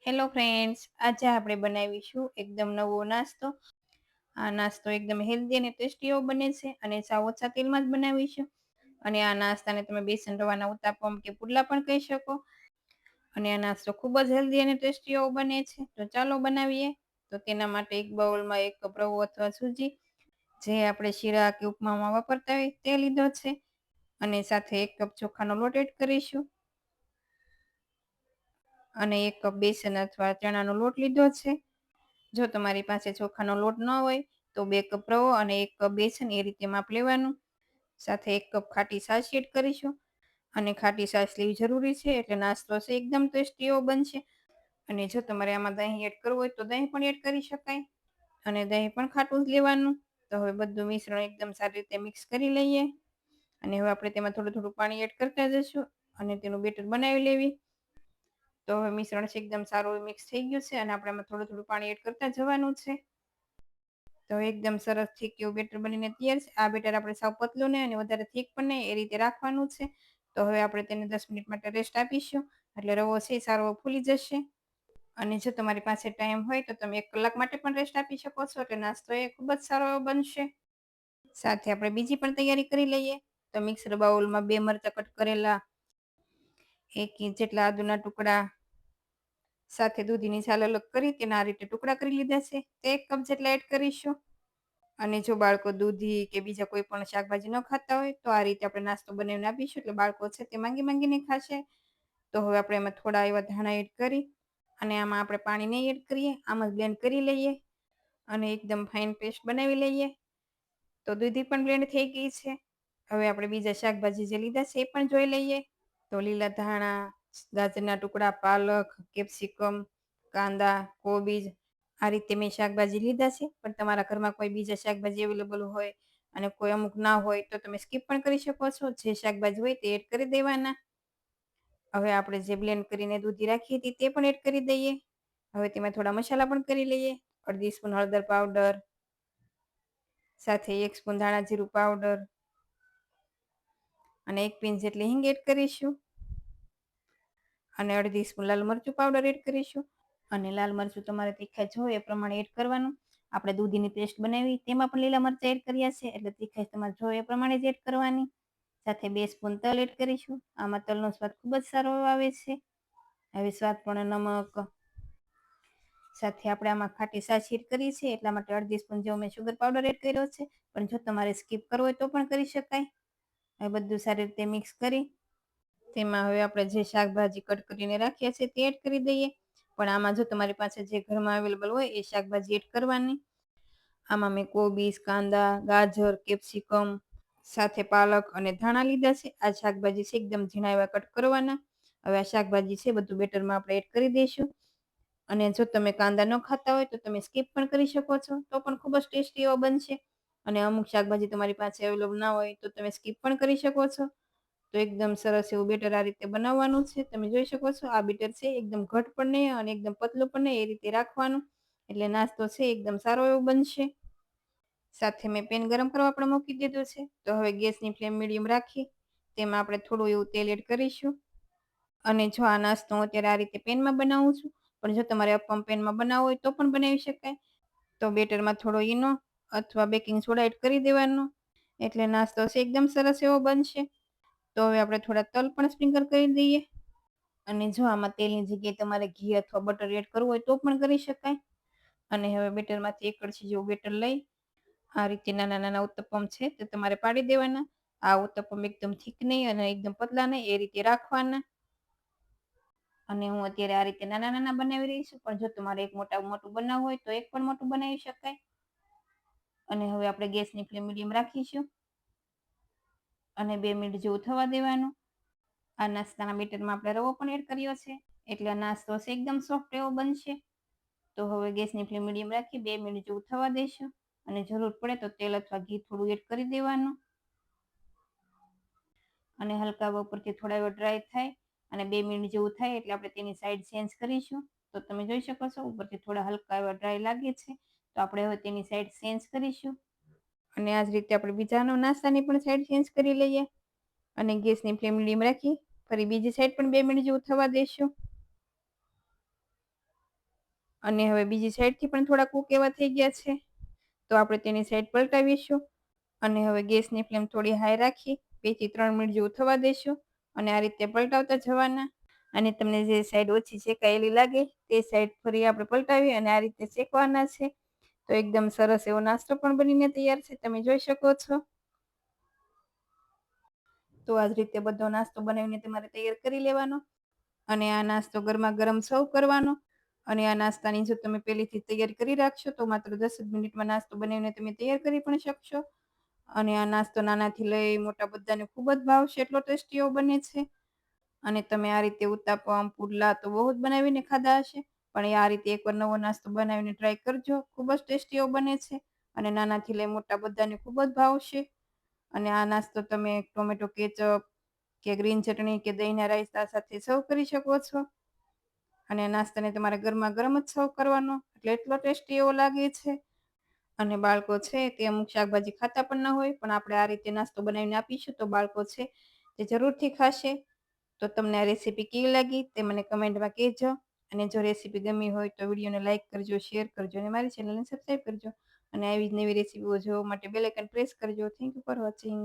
Hello friends, આજે આપણે બનાવીશું એકદમ નવો નાસ્તો. આ નાસ્તો એકદમ હેલ્ધી અને ટેસ્ટી એવો બને છે અને સાવ ઓછા તેલમાં જ બનાવીશું. અને આ નાસ્તાને તમે બેસન રવાના ઉત્તાપમ કે પુડલા પણ કહી શકો. અને આ નાસ્તો ખૂબ જ હેલ્ધી અને ટેસ્ટી એવો બને છે. તો ચાલો બનાવીએ. તો તેના માટે એક બાઉલમાં 1 કપ રવો અથવા સૂજી, જે આપણે શીરા કે ઉપમામાં વાપરતા હોય તે લીધો છે. અને સાથે 1 કપ ચોખાનો લોટ એડ કરીશું. અને 1 કપ બેસન અથવા ચણાનો લોટ લીધો છે. જો તમારી પાસે ચોખાનો લોટ ન હોય તો 2 કપ રવો અને 1 કપ બેસન એ રીતે માપ લેવાનું. સાથે 1 કપ ખાટી છાશ એડ કરીશું. અને ખાટી છાશ લેવી જરૂરી છે, એટલે નાસ્તો છે એકદમ ટેસ્ટી એવો બનશે. અને જો તમારે આમાં દહીં એડ કરવું હોય તો દહીં પણ એડ કરી શકાય. અને દહીં પણ ખાટું જ લેવાનું. તો હવે બધું મિશ્રણ એકદમ સારી રીતે મિક્સ કરી લઈએ. અને હવે આપણે તેમાં થોડું થોડું પાણી એડ કરતા જઈશું અને તેનું બેટર બનાવી લેવી. તો હવે મિશ્રણ છે એકદમ સારું મિક્સ થઈ ગયું છે અને આપણે આમાં થોડું થોડું પાણી એડ કરતા જવાનું છે. તો એકદમ સરસ થીક એવું બેટર બનીને તૈયાર છે. આ બેટર આપણે સાવ પતલું નહીં અને વધારે થીક પણ નહીં, એ રીતે રાખવાનું છે. તો હવે આપણે તેને 10 મિનિટ માટે રેસ્ટ આપીશું, એટલે રવો છે સારો ફૂલી જશે. અને જો તમારી પાસે ટાઈમ હોય તો તમે 1 કલાક માટે પણ રેસ્ટ આપી શકો છો, એટલે નાસ્તો એ ખૂબ જ સારો એવો બનશે. સાથે આપણે બીજી પણ તૈયારી કરી લઈએ. તો મિક્સર બાઉલમાં 2 મરચાં કટ કરેલા, 1 ઇંચ જેટલા આદુના ટુકડા, સાથે દૂધીની છાલ અલગ કરી તેના આ રીતે ટુકડા કરી લીધા છે, તે 1 કપ જેટલા એડ કરીશું. અને જો બાળકો દૂધી કે બીજા કોઈ પણ શાકભાજી ન ખાતા હોય તો આ રીતે આપણે નાસ્તો બનાવીને આપીશું, એટલે બાળકો છે તે માંગી માંગીને ખાશે. તો હવે આપણે એમાં થોડા એવા ધાણા એડ કરી અને આમાં આપણે પાણી નહીં એડ કરીએ, આમ જ બ્લેન્ડ કરી લઈએ અને એકદમ ફાઇન પેસ્ટ બનાવી લઈએ. તો દૂધી પણ બ્લેન્ડ થઈ ગઈ છે. હવે આપણે બીજા શાકભાજી જે લીધા છે એ પણ જોઈ લઈએ. તો લીલા ધાણા, ગાજરના ટુકડા, પાલક, કેપ્સિકમ, કાંદા, કોબીજ, આ રીતે મેં શાકભાજી લીધા છે. પણ તમારા ઘરમાં કોઈ બીજા શાકભાજી અવેલેબલ હોય અને કોઈ અમુક ના હોય તો તમે સ્કીપ પણ કરી શકો છો. જે શાકભાજી હોય તે એડ કરી દેવાના. હવે આપણે જે બ્લેન્ડ કરીને દૂધી રાખી હતી તે પણ એડ કરી દઈએ. હવે તેમાં થોડા મસાલા પણ કરી લઈએ. અડધી સ્પૂન હળદર પાવડર, સાથે 1 સ્પૂન ધાણા જીરું પાવડર અને 1 પિંચ જેટલી હિંગ એડ કરીશું. અને અડધી સ્પૂન લાલ મરચું પાવડર એડ કરીશું. અને લાલ મરચું તમારે તીખાશ હોય એ પ્રમાણે એડ કરવાનું. આપણે દૂધીની પેસ્ટ બનાવી તેમાં પણ લીલા મરચાં એડ કર્યા છે, એટલે તીખાશ તમારે જોઈએ એ પ્રમાણે જ એડ કરવાની. સાથે 2 સ્પૂન તલ એડ કરીશું. આમાં તલનો સ્વાદ ખૂબ જ સારો આવે છે. હવે સ્વાદ પ્રમાણે નમક, સાથે આપણે આમાં ખાટી છાશ એડ કરી છે, એટલા માટે અડધી સ્પૂન જેવો મેં સુગર પાવડર એડ કર્યો છે. પણ જો તમારે સ્કીપ કરવો હોય તો પણ કરી શકાય. હવે બધું સારી રીતે મિક્સ કરી તેમાં હવે આપણે જે શાકભાજી કટ કરીને રાખ્યા છે તે એડ કરી દઈએ. પણ આમાં જો તમારી પાસે જે ઘરમાં અવેલેબલ હોય એ શાકભાજી એડ કરવાની. આમાં મેં કોબીજ, કાંદા, ગાજર, કેપ્સિકમ, સાથે પાલક અને ધાણા લીધા છે. આ શાકભાજી છે એકદમ ઝીણા એવા કટ કરવાના. હવે આ શાકભાજી છે બધું બેટરમાં આપણે એડ કરી દઈશું. અને જો તમે કાંદા ન ખાતા હોય તો તમે સ્કીપ પણ કરી શકો છો, તો પણ ખૂબ જ ટેસ્ટી એવો બનશે. અને અમુક શાકભાજી તમારી પાસે અવેલેબલ ના હોય તો તમે સ્કીપ પણ કરી શકો છો. તો એકદમ સરસ એવું બેટર આ રીતે બનાવવાનું છે. તમે જોઈ શકો છો આ બેટર છે એકદમ ઘટ પણ નહીં અને એકદમ પતલું પણ નહીં, એ રીતે રાખવાનું. એટલે નાસ્તો છે એકદમ સારો એવો બનશે. સાથે મેં પેન ગરમ કરવા પણ મૂકી દીધું છે. તો હવે ગેસની ફ્લેમ મીડિયમ રાખી તેમાં આપણે થોડું એવું તેલ એડ કરીશું. અને જો આ નાસ્તો હું અત્યારે આ રીતે પેનમાં બનાવું છું, પણ જો તમારે અપમ પેનમાં બનાવવો હોય તો પણ બનાવી શકાય. તો બેટરમાં થોડો ઈનો અથવા બેકિંગ સોડા એડ કરી દેવાનો, એટલે નાસ્તો છે એકદમ સરસ એવો બનશે. તો હવે આપણે થોડા તલ પણ સ્પ્રિંકલ કરી દઈએ. અને જો આમાં તેલની જગ્યાએ તમારે ઘી અથવા બટર એડ કરવું હોય તો પણ કરી શકાય. અને હવે બેટરમાંથી 1 કળશી જેવું બેટર લઈ આ રીતે નાના નાના ઉત્તપમ છે તે તમારે પાડી દેવાના. આ ઉત્તપમ એકદમ થીક નહીં અને એકદમ પતલા નહીં, એ રીતે રાખવાના. અને હું અત્યારે આ રીતે નાના નાના બનાવી રહી છું, પણ જો તમારે એક મોટું બનાવવું હોય તો એક પણ મોટું બનાવી શકાય. અને હવે આપણે ગેસની ફ્લેમ મીડિયમ રાખીશું અને 2 મિનિટ જેવું થવા દેવાનું. આ નાસ્તાના બેટરમાં આપણે રવો પણ એડ કર્યો છે, એટલે આ નાસ્તો છે એકદમ સોફ્ટ એવો બનશે. તો હવે ગેસની ફ્લેમ મીડિયમ રાખી 2 મિનિટ જેવું થવા દઈશું. અને જરૂર પડે તો તેલ અથવા ઘી થોડું એડ કરી દેવાનું. અને હલકા ઉપરથી થોડા એવા ડ્રાય થાય અને 2 મિનિટ જેવું થાય એટલે આપણે તેની સાઈડ ચેન્જ કરીશું. તો તમે જોઈ શકો છો ઉપરથી થોડા હલકા એવા ડ્રાય લાગે છે, તો આપણે હવે તેની સાઈડ ચેન્જ કરીશું. અને આ જ રીતે આપણે બીજાનો નાસ્તાની પણ સાઈડ ચેન્જ કરી લઈએ. અને ગેસની ફ્લેમ મીડિયમ રાખી ફરી બીજી સાઈડ પણ 2 મિનિટ જેવું થવા દઈશું. અને હવે બીજી સાઈડથી પણ થોડા કૂક એવા થઈ ગયા છે, તો આપણે તેની સાઈડ પલટાવીશું અને હવે ગેસની ફ્લેમ થોડી હાઈ રાખી 2 થી 3 મિનિટ જેવું થવા દઈશું અને આ રીતે પલટાવતા જવાના. અને તમને જે સાઈડ ઓછી શેકાયેલી લાગે તે સાઈડ ફરી આપણે પલટાવી અને આ રીતે શેકવાના છે. તો એકદમ સરસ એવો નાસ્તો પણ બનીને તૈયાર છે, તમે જોઈ શકો છો. તો આ જ રીતે બધો નાસ્તો બનાવીને તમારે તૈયાર કરી લેવાનો અને આ નાસ્તો ગરમા ગરમ સર્વ કરવાનો. અને આ નાસ્તાની જો તમે પહેલેથી તૈયારી કરી રાખશો તો માત્ર 10 જ મિનિટમાં નાસ્તો બનાવીને તમે તૈયાર કરી પણ શકશો. અને આ નાસ્તો નાનાથી લઈ મોટા બધાને ખૂબ જ ભાવશે, એટલો ટેસ્ટી એવો બને છે. અને તમે આ રીતે ઉત્તાપમ, પુડલા તો બહુ જ બનાવીને ખાધા હશે, પણ આ રીતે એકવાર નવો નાસ્તો બનાવીને ટ્રાય કરજો, ખૂબ જ ટેસ્ટી એવો બને છે અને નાનાથી લઈ મોટા બધાને ખૂબ જ ભાવશે. અને આ નાસ્તો તમે ટોમેટો કેચઅપ કે ગ્રીન ચટણી કે દહીંના રાયતા સાથે સર્વ કરી શકો છો. અને આ નાસ્તાને તમારે ગરમા ગરમ જ સર્વ કરવાનો, એટલે એટલો ટેસ્ટી એવો લાગે છે. અને બાળકો છે તે અમુક શાકભાજી ખાતા પણ ન હોય, પણ આપણે આ રીતે નાસ્તો બનાવીને આપીશું તો બાળકો છે તે જરૂરથી ખાશે. તો તમને આ રેસીપી કેવી લાગી તે મને કમેન્ટમાં કહેજો. અને જો રેસીપી ગમી હોય તો વિડીયોને લાઇક કરજો, શેર કરજો અને મારી ચેનલને સબસ્ક્રાઈબ કરજો. અને આવી જ નવી રેસીપીઓ જોવા માટે બેલ આઇકન પ્રેસ કરજો. Thank you for watching.